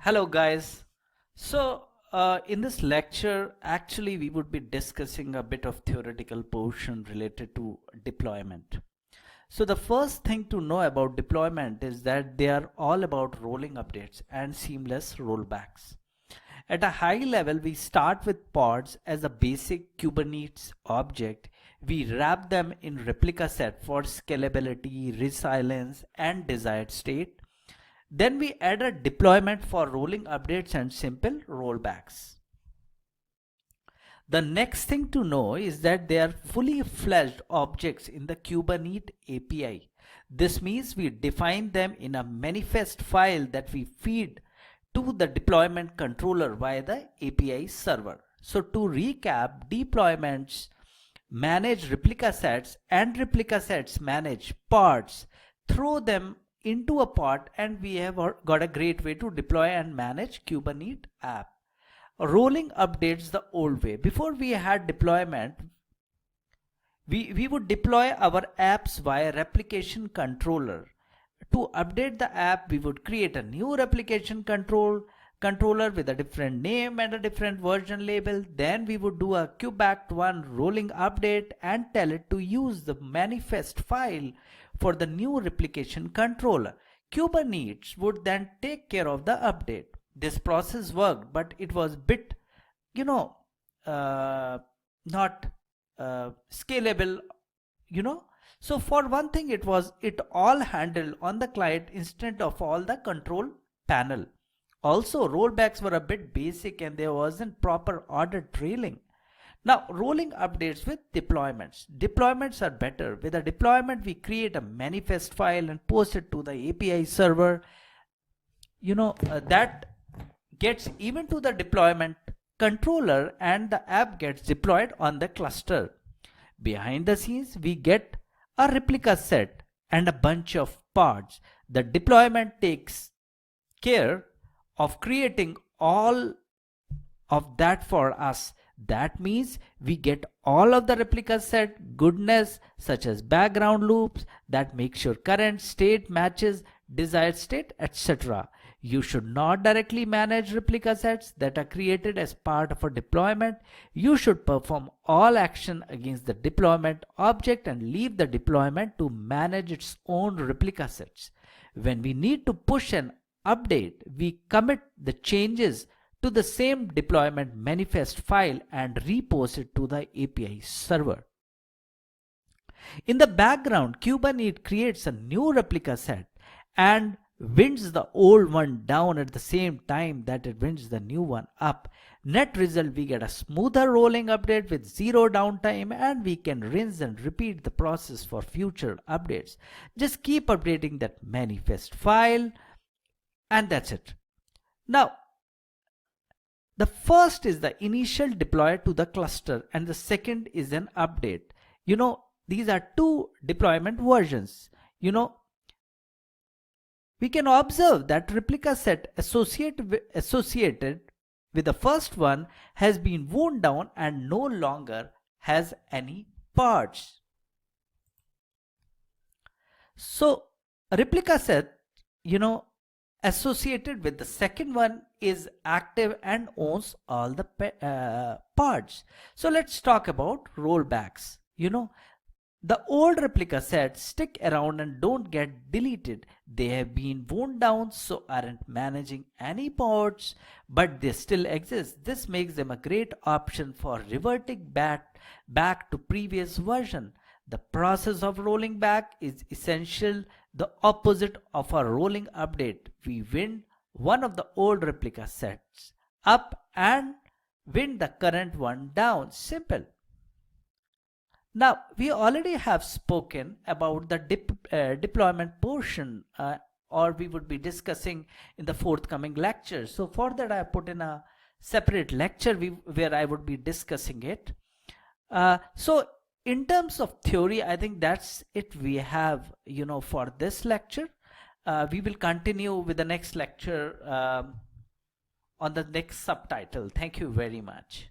Hello guys. In this lecture, actually we would be discussing a bit of theoretical portion related to deployment. So the first thing to know about deployment is that they are all about rolling updates and seamless rollbacks. At a high level, we start with pods as a basic Kubernetes object. We wrap them in replica set for scalability, resilience, and desired state. Then we add a deployment for rolling updates and simple rollbacks. The next thing to know is that they are fully fledged objects in the Kubernetes API. This means we define them in a manifest file that we feed to the deployment controller via the API server. So to recap, deployments manage replica sets and replica sets manage pods. Throw them into a pod and we have got a great way to deploy and manage Kubernetes app. Rolling updates the old way. Before we had deployment, we would deploy our apps via replication controller. To update the app, we would create a new replication controller with a different name and a different version label. Then we would do a kubeact1 rolling update and tell it to use the manifest file for the new replication controller. Kubernetes would then take care of the update. This process worked, but it was bit, not scalable, So for one thing, it all handled on the client instead of all the control panel. Also, rollbacks were a bit basic and there wasn't proper order trailing. Now, rolling updates with deployments. Deployments are better. With a deployment, we create a manifest file and post it to the API server. That gets even to the deployment controller and the app gets deployed on the cluster. Behind the scenes, we get a replica set and a bunch of pods. The deployment takes care of creating all of that for us. That means we get all of the replica set goodness such as background loops that make sure current state matches desired state, etc. You should not directly manage replica sets that are created as part of a deployment. You should perform all action against the deployment object and leave the deployment to manage its own replica sets. When we need to push an update, we commit the changes to the same deployment manifest file and repost it to the API server. In the background, Kubernetes creates a new replica set and winds the old one down at the same time that it winds the new one up. Net result, we get a smoother rolling update with zero downtime and we can rinse and repeat the process for future updates. Just keep updating that manifest file and that's it. Now, the first is the initial deploy to the cluster and the second is an update. These are two deployment versions. We can observe that replica set associated with the first one has been worn down and no longer has any parts. So replica set, associated with the second one is active and owns all the parts. So let's talk about rollbacks. The old replica sets stick around and don't get deleted. They have been worn down, so aren't managing any pods, but they still exist. This makes them a great option for reverting back to previous version. The process of rolling back is essential the opposite of a rolling update. We wind one of the old replica sets up and wind the current one down. Simple. Now, we already have spoken about the deployment portion or we would be discussing in the forthcoming lecture. So for that, I put in a separate lecture where I would be discussing it. So in terms of theory, I think that's it we have, for this lecture. We will continue with the next lecture on the next subtitle. Thank you very much.